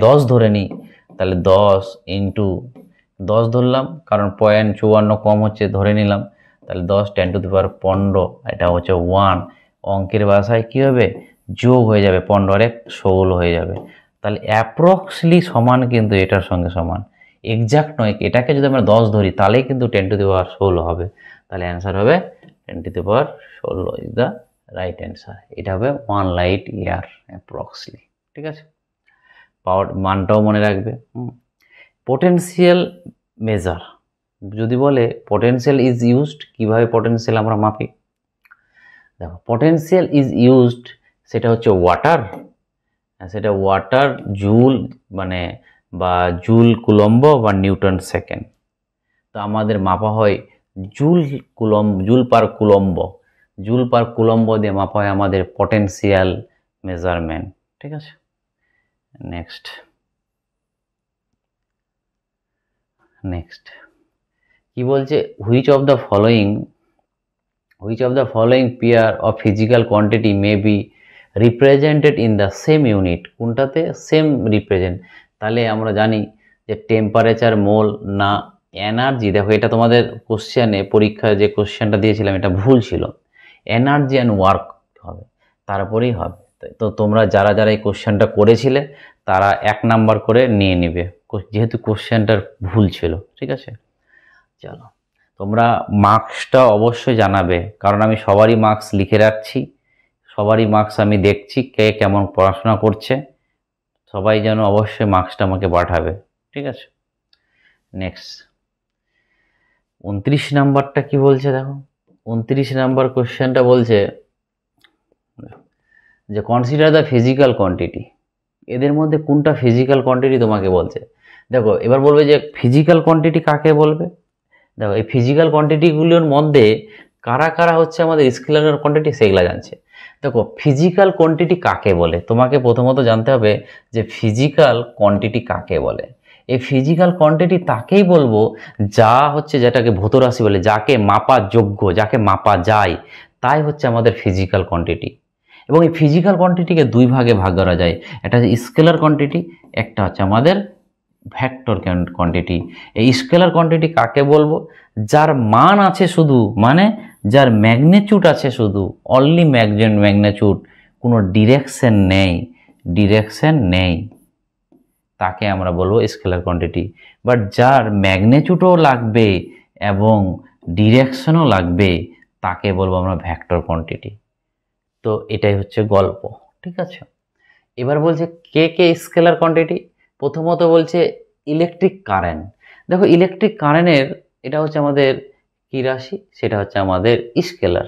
10 ধরে নিই, তাহলে 10 ইন্টু 10 ধরলাম, কারণ 0.54 কম হচ্ছে ধরে নিলাম, তাহলে 10 10⁻15, এটা হচ্ছে 1। অঙ্কের ভাষায় কী হবে, যোগ হয়ে যাবে, 15 আর 1 16 হয়ে যাবে। তাহলে অ্যাপ্রক্সলি সমান কিন্তু এটার সঙ্গে সমান, এক্সাক্ট নয়। এটাকে যদি আমরা 10 ধরি তাহলেই কিন্তু 10⁻16 হবে। তাহলে অ্যান্সার হবে 10⁻16 ইজ দ্য রাইট অ্যান্সার। এটা হবে 1 লাইট ইয়ার অ্যাপ্রক্সলি। ঠিক আছে, পাওয়ার মানটাও মনে রাখবে। পোটেনশিয়াল মেজার, যদি বলে পোটেনশিয়াল ইজ ইউজড, কীভাবে পোটেনশিয়াল আমরা মাপি। দেখো পোটেনশিয়াল ইজ ইউজড, সেটা হচ্ছে ওয়াটার, সেটা ওয়াটার জুল মানে বা জুল কুলম্ব বা নিউটন সেকেন্ড। তো আমাদের মাপা হয় জুল পার কুলম্ব দিয়ে মাপা হয় আমাদের পটেনশিয়াল মেজারমেন্ট। ঠিক আছে, নেক্সট কি বলছে, which of the following pair of physical quantity may be represented in the same unit, কোনটাতে সেম রিপ্রেজেন্ট। তাহলে আমরা জানি যে টেম্পারেচার মোল না এনার্জি। দেখো এটা তোমাদের কোশ্চেনে পরীক্ষায় যে কোশ্চেনটা দিয়েছিলাম এটা ভুল ছিল, এনার্জি অ্যান্ড ওয়ার্ক হবে, তারপরেই হবে। তো তোমরা যারা এই কোশ্চেনটা করেছিলে তারা 1 নাম্বার করে নিয়ে নেবে, যেহেতু কোশ্চেনটার ভুল ছিল। ঠিক আছে, চলো তোমরা মার্কসটা অবশ্যই জানাবে, কারণ আমি সবারই মার্কস লিখে রাখছি, সবারই মার্কস আমি দেখছি কে কেমন পড়াশোনা করছে, সবাই যেন অবশ্যই মার্কসটা আমাকে পাঠাবে। ঠিক আছে, নেক্সট 29 নাম্বারটা কি বলছে দেখো, 29 নাম্বার কোশ্চেনটা বলছে যে কনসিডার দ্য ফিজিক্যাল কোয়ান্টিটি, এদের মধ্যে কোনটা ফিজিক্যাল কোয়ান্টিটি তোমাকে বলছে। দেখো এবার বলবে যে ফিজিক্যাল কোয়ান্টিটি কাকে বলবে। দেখো এই ফিজিক্যাল কোয়ান্টিটিগুলোর মধ্যে কারা কারা হচ্ছে আমাদের স্কেলার কোয়ান্টিটি সেগুলা জানছে। দেখো ফিজিক্যাল কোয়ান্টিটি কাকে বলে, তোমাকে প্রথমত জানতে হবে যে ফিজিক্যাল কোয়ান্টিটি কাকে বলে। এই ফিজিক্যাল কোয়ান্টিটি তাকেই বলবো যা হচ্ছে, যেটাকে ভৌত রাশি বলে, যাকে মাপা যোগ্য, যাকে মাপা যায়, তাই হচ্ছে আমাদের ফিজিক্যাল কোয়ান্টিটি। এবং এই ফিজিক্যাল কোয়ান্টিটিকে দুই ভাগে ভাগ করা যায়, একটা হচ্ছে স্কেলার কোয়ান্টিটি, একটা হচ্ছে আমাদের ভেক্টর কোয়ান্টিটি। এই স্কেলার কোয়ান্টিটি কাকে বলবো, যার মান আছে শুধু, মানে যার ম্যাগনিটিউড আছে শুধু, অনলি ম্যাগনিটিউড, কোনো ডিরেকশন নেই, তাকে আমরা বলবো স্কেলার কোয়ান্টিটি। বাট যার ম্যাগনিটিউডও লাগবে এবং ডিরেকশনও লাগবে, তাকে বলবো আমরা ভেক্টর কোয়ান্টিটি। তো এটাই হচ্ছে গল্প, ঠিক আছে। এবার বলছে কে কে স্কেলার কোয়ান্টিটি। প্রথমত বলছে ইলেকট্রিক কারেন্ট। দেখো ইলেকট্রিক কারেন্টের এটা হচ্ছে আমাদের কি রাশি, সেটা হচ্ছে আমাদের স্কেলার।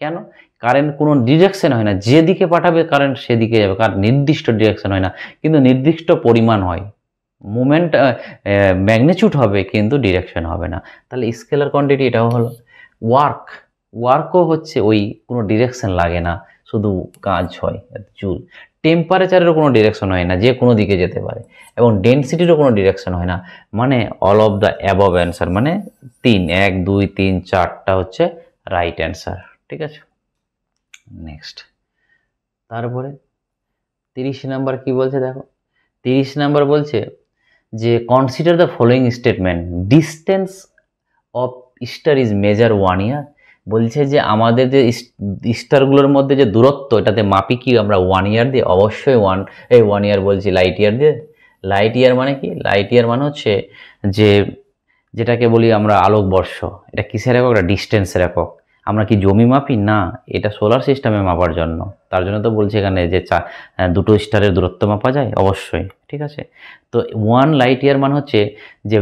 কেন? কারেন্ট কোনো ডিরেকশন হয় না, যেদিকে পাঠাবে কারেন্ট সেদিকে যাবে, কারণ নির্দিষ্ট ডিরেকশন হয় না, কিন্তু নির্দিষ্ট পরিমাণ হয়। মুভমেন্ট ম্যাগনিটিউড হবে কিন্তু ডিরেকশন হবে না। তাহলে স্কেলার কোয়ান্টিটি এটাও হলো। ওয়ার্কও হচ্ছে ওই, কোনো ডিরেকশন লাগে না, শুধু কাজ হয় জুল। টেম্পারেচারেরও কোনো ডিরেকশন হয় না, যে কোনো দিকে যেতে পারে। এবং ডেনসিটিরও কোনো ডিরেকশন হয় না। মানে all of the above answer, মানে 3, 1, 2, 3, 4টা হচ্ছে রাইট অ্যান্সার, ঠিক আছে। নেক্সট, তারপরে 30 নাম্বার কি বলছে দেখো। 30 নাম্বার বলছে যে consider the following statement, distance of star is measure 1 ইয়ার। বলছে যে আমাদের যে স্টারগুলোর মধ্যে যে দূরত্ব, এটাতে মাপি কি আমরা 1 ইয়ার দিয়ে। অবশ্যই 1 ইয়ার বলছি, লাইট ইয়ার দিয়ে। লাইট ইয়ার মানে কি? লাইট ইয়ার মানে হচ্ছে যে যেটাকে বলি আমরা আলোকবর্ষ। এটা কিসের একক? এটা ডিস্টেন্সের একক। আমরা কি জমি মাপি? না, এটা সোলার সিস্টেমে মাপার জন্য। তার জন্য তো বলছি এখানে যে দুটো স্টারের দূরত্ব মাপা যায়, অবশ্যই, ঠিক আছে। তো 1 লাইট ইয়ার মানে হচ্ছে যে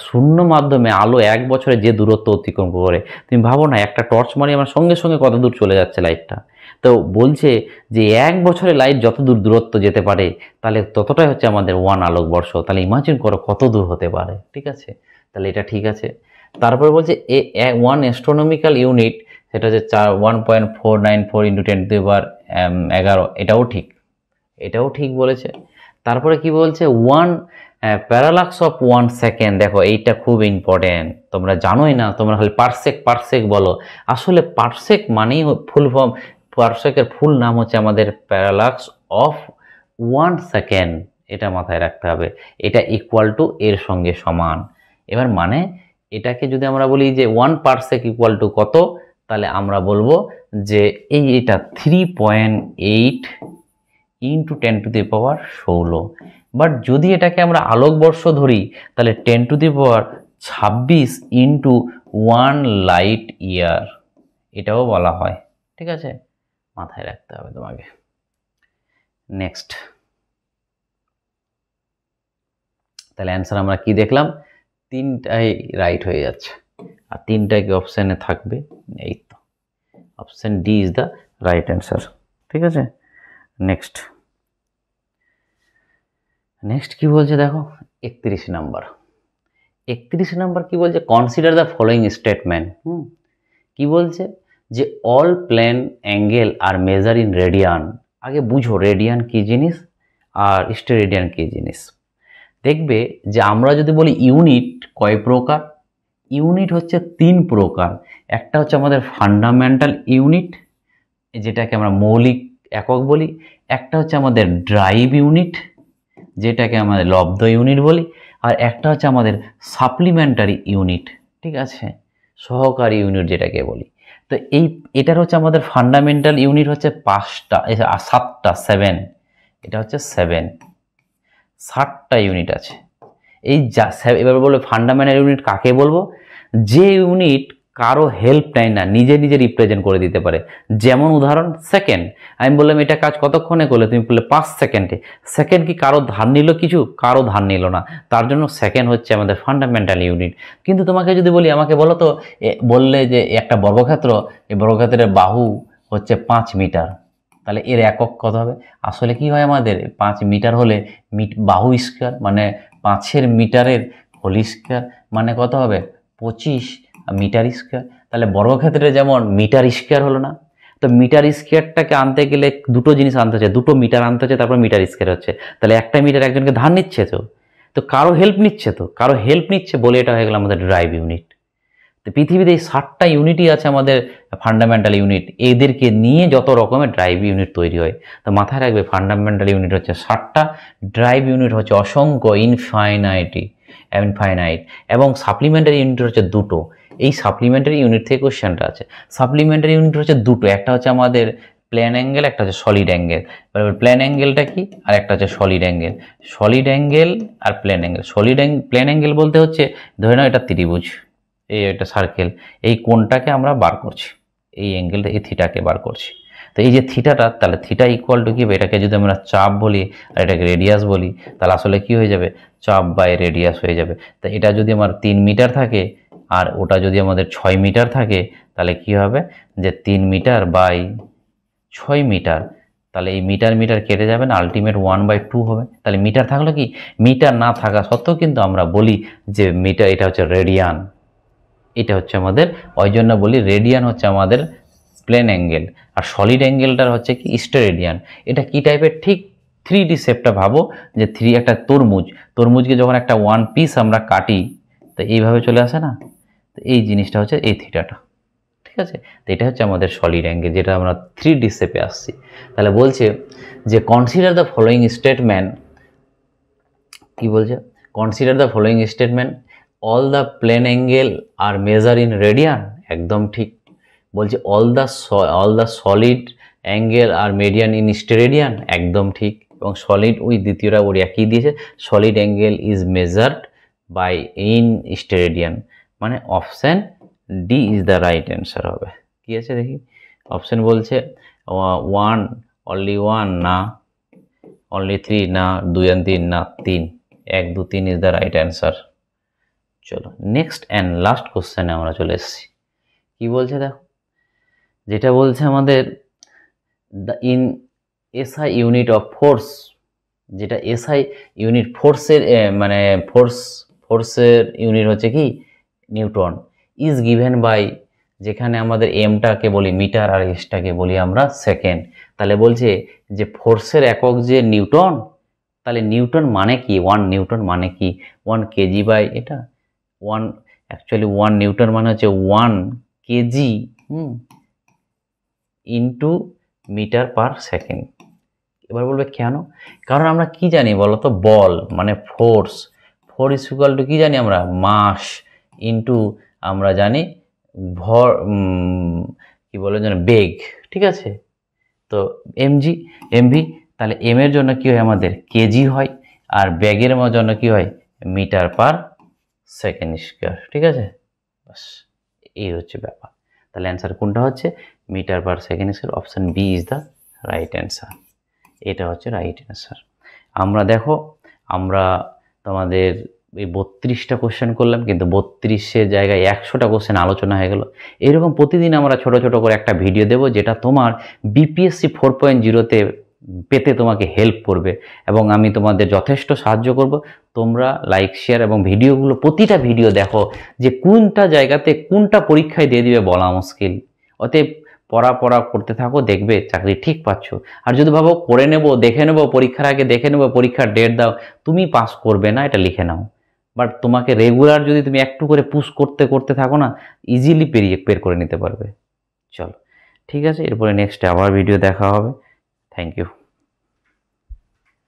শূন্য মাধ্যমে আলো 1 বছরে যে দূরত্ব অতিক্রম করে। তুমি ভাবো না, একটা টর্চ মারি আমার সঙ্গে সঙ্গে কত দূর চলে যাচ্ছে লাইটটা। তো বলছে যে 1 বছরে লাইট যত দূর দূরত্ব যেতে পারে, তাহলে ততটাই হচ্ছে আমাদের 1 আলোকবর্ষ। তাহলে ইমাজিন করো কত দূর হতে পারে, ঠিক আছে। তাহলে এটা ঠিক আছে। তারপরে বলছে 1 অ্যাস্ট্রোনমিক্যাল ইউনিট, সেটা হচ্ছে 1.494 × 10⁻11। এটাও ঠিক বলেছে। তারপরে কি বলছে 1 প্যারালাক্স অফ 1 সেকেন্ড। দেখো এইটা খুব ইম্পর্টেন্ট, তোমরা জানোই না, তোমরা খালি পারসেক বলো। আসলে পারসেক মানেই ফুল ফর্ম, পারসেকের ফুল নাম হচ্ছে আমাদের প্যারালাক্স অফ 1 সেকেন্ড। এটা মাথায় রাখতে হবে। এটা ইকুয়াল টু এর সঙ্গে সমান। এবার মানে এটাকে যদি আমরা বলি যে 1 পারসেক ইকুয়াল টু কত, তাহলে আমরা বলবো যে এটা 3.8 × 10⁻16। বাট যদি এটাকে আমরা আলোকবর্ষ ধরি, তাহলে 10⁻26 × 1 লাইট ইয়ার, এটাও বলা হয়, ঠিক আছে। মাথায় রাখতে হবে তোমাকে। নেক্সট, তাহলে অ্যান্সার আমরা কি দেখলাম? 3টাই রাইট হয়ে যাচ্ছে, আর 3টাই কি অপশানে থাকবে? এই তো, option D is the right answer, ঠিক আছে। নেক্সট কি বলছে দেখো 31 নাম্বার। 31 নাম্বার কি বলছে? Consider the following statement. কি বলছে যে all plane angle are measure in radian. আগে বুঝো রেডিয়ান কি জিনিস আর স্টেরেডিয়ান কি জিনিস। দেখবে যে আমরা যদি বলি ইউনিট কয় প্রকার, ইউনিট হচ্ছে 3 প্রকার। একটা হচ্ছে আমাদের ফান্ডামেন্টাল ইউনিট, যেটাকে আমরা মৌলিক একক বলি। একটা হচ্ছে আমাদের ড্রাইভ ইউনিট, যেটাকে আমাদের লব্ধ ইউনিট বলি। আর একটা হচ্ছে আমাদের সাপ্লিমেন্টারি ইউনিট, ঠিক আছে, সহকারী ইউনিট যেটাকে বলি। তো এটার হচ্ছে আমাদের ফান্ডামেন্টাল ইউনিট হচ্ছে 7টা 7, এটা হচ্ছে 7টা ইউনিট আছে। এবার বলবো ফান্ডামেন্টাল ইউনিট কাকে বলবো? যে ইউনিট কারো হেল্প নেয় না, নিজে রিপ্রেজেন্ট করে দিতে পারে। যেমন উদাহরণ সেকেন্ড, আমি বললাম এটা কাজ কতক্ষণে করলে, তুমি বললে 5 সেকেন্ডে। সেকেন্ড কি কারো ধার নিল? কিছু কারো ধার নিল না, তার জন্য সেকেন্ড হচ্ছে আমাদের ফান্ডামেন্টাল ইউনিট। কিন্তু তোমাকে যদি বলি, আমাকে বলো তো, বললে যে একটা বর্গক্ষেত্র, এই বর্গক্ষেত্রের বাহু হচ্ছে 5 মিটার, তাহলে এর একক কত হবে? আসলে কি হয় আমাদের 5 মিটার হলে বাহু স্কোয়ার মানে 5 মিটারের হোল স্কোয়ার মানে কত হবে? 25 মিটার স্কোয়ার। তাহলে বর্গক্ষেত্রে যেমন মিটার স্কোয়ার হলো না? তো মিটার স্কোয়ারটাকে আনতে গেলে দুটো জিনিস আনতে হচ্ছে, দুটো মিটার আনতে হচ্ছে, তারপর মিটার স্কোয়ার হচ্ছে। তাহলে একটা মিটার একজনকে ধার নিচ্ছে, তো কারো হেল্প নিচ্ছে, কারো হেল্প নিচ্ছে বলে এটা হয়ে গেল আমাদের ড্রাইভ ইউনিট। তো পৃথিবীতে এই 7টা ইউনিটই আছে আমাদের ফান্ডামেন্টাল ইউনিট, এদেরকে নিয়ে যত রকমের ড্রাইভ ইউনিট তৈরি হয়। তো মাথায় রাখবে ফান্ডামেন্টাল ইউনিট হচ্ছে 7টা, ড্রাইভ ইউনিট হচ্ছে অসংখ্য ইনফাইনাইট, এবং সাপ্লিমেন্টারি ইউনিট হচ্ছে দুটো। এই সাপ্লিমেন্টারি ইউনিট থেকে কোশ্চেনটা আছে। সাপ্লিমেন্টারি ইউনিট হচ্ছে দুটো, একটা হচ্ছে আমাদের প্লেন অ্যাঙ্গেল, একটা হচ্ছে সলিড অ্যাঙ্গেল। প্লেন অ্যাঙ্গেলটা কি আর একটা হচ্ছে সলিড অ্যাঙ্গেল। সলিড অ্যাঙ্গেল আর প্লেন অ্যাঙ্গেল। প্লেন অ্যাঙ্গেল বলতে হচ্ছে ধরে নাও এটা ত্রিভুজ, এই একটা সার্কেল, এই কোণটাকে আমরা বার করছি, এই অ্যাঙ্গেলটা এই থিটাকে বার করছি। তো এই যে থিটাটা, তাহলে থিটা ইকুয়াল টু কি হবে? এটাকে যদি আমরা চাপ বলি আর এটাকে রেডিয়াস বলি, তাহলে আসলে কি হয়ে যাবে? চাপ বাই রেডিয়াস হয়ে যাবে। তো এটা যদি আমার 3 মিটার থাকে আর ওটা যদি আমাদের 6 মিটার থাকে, তাহলে কি হবে? যে 3 মিটার বাই 6 মিটার, তাহলে এই মিটার মিটার কেটে যাবে না, আলটিমেট 1/2 হবে। তাহলে মিটার থাকলো কি? মিটার না থাকা সত্ত্বেও কিন্তু আমরা বলি যে মিটার, এটা হচ্ছে রেডিয়ান, এটা হচ্ছে আমাদের, ওই জন্য বলি রেডিয়ান হচ্ছে আমাদের প্লেন অ্যাঙ্গেল, আর সলিড অ্যাঙ্গেলটার হচ্ছে কি? স্টেরেডিয়ান। এটা কি টাইপের? ঠিক 3D শেপটা ভাবো, যে একটা তরমুজকে যখন একটা 1 পিস আমরা কাটি, তো এইভাবে চলে আসে না? তো এই জিনিসটা হচ্ছে এই থিটাটা, ঠিক আছে? তো এটা হচ্ছে আমাদের সলিড অ্যাঙ্গেল, যেটা আমরা 3D শেপে আসছি। তাহলে বলছে যে কনসিডার দ্য ফলোয়িং স্টেটমেন্ট, কি বলছে? Consider the following statement, all the plane angle are measure in radian, একদম ঠিক। বলছে all the solid angle are median in steradian, একদম ঠিক। এবং সলিড, ওই দ্বিতীয়টা ওর একই দিয়েছে, solid angle is measured by in steradian, মানে option D is the right answer হবে। কি আছে দেখি? অপশান বলছে 1 অনলি 1 না, অনলি 3 না, 2 আর 3 না, 3, 1 2 3 ইজ দ্য রাইট অ্যান্সার। চলো নেক্সট অ্যান্ড লাস্ট কোশ্চেনে আমরা চলে এসেছি। কি বলছে দেখো, যেটা বলছে আমাদের the in SI unit of force, যেটা এসআই ইউনিট ফোর্সের মানে ফোর্সের ইউনিট হচ্ছে কি? নিউটন, ইজ গিভেন বাই, যেখানে আমাদের এমটাকে বলি মিটার আর এসটাকে বলি আমরা সেকেন্ড। তাহলে বলছে যে ফোর্সের একক যে নিউটন, তাহলে নিউটন মানে কি? 1 নিউটন মানে কি? 1 কেজি বাই এটা 1, অ্যাকচুয়ালি 1 নিউটন মানে হচ্ছে 1 KG into metre per second. এবার বলবে কেন? কারণ আমরা কি জানি বলো তো? বল মানে ফোর্স ইজ ইকুয়াল টু কি জানি আমরা? মাস ইন্টু আমরা জানি ভর, কি বলে জানো? বেগ, ঠিক আছে? তো এমভি, তাহলে এম এর জন্য কি হয় আমাদের? কেজি হয়, আর ব্যাগের জন্য কি হয়? মিটার পার সেকেন্ড স্কোয়ার, ঠিক আছে? বাস এই হচ্ছে ব্যাপার। তাহলে অ্যান্সার কোনটা হচ্ছে? Metre per second square, option B is the right answer. এটা হচ্ছে রাইট অ্যান্সার। আমরা দেখো, আমরা তোমাদের এই 32টা কোশ্চেন করলাম, কিন্তু 32-এর জায়গায় 100টা কোশ্চেন আলোচনা হয়ে গেল। এরকম প্রতিদিন আমরা ছোট ছোট করে একটা ভিডিও দেব, যেটা তোমার বিপিএসসি 4.0-তে পেতে তোমাকে হেল্প করবে, এবং আমি তোমাদের যথেষ্ট সাহায্য করব। তোমরা লাইক, শেয়ার এবং ভিডিওগুলো, প্রতিটা ভিডিও দেখো, যে কোনটা জায়গাতে কোনটা পরীক্ষায় দিয়ে দিবে বলা মুশকিল। অতএব পড়া করতে থাকো, দেখবে চাকরি ঠিক পাচ্ছ। আর যদি ভাবো করে নেব, দেখে নেব, পরীক্ষার আগে দেখে নেব, পরীক্ষার ডেট দাও, তুমি পাস করবে না, এটা লিখে নাও। বাট তোমাকে রেগুলার যদি তুমি একটু করে পুশ করতে থাকো না, ইজিলি বের করে নিতে পারবে। চলো ঠিক আছে, এরপরে নেক্সট আবার ভিডিও দেখা হবে। Thank you.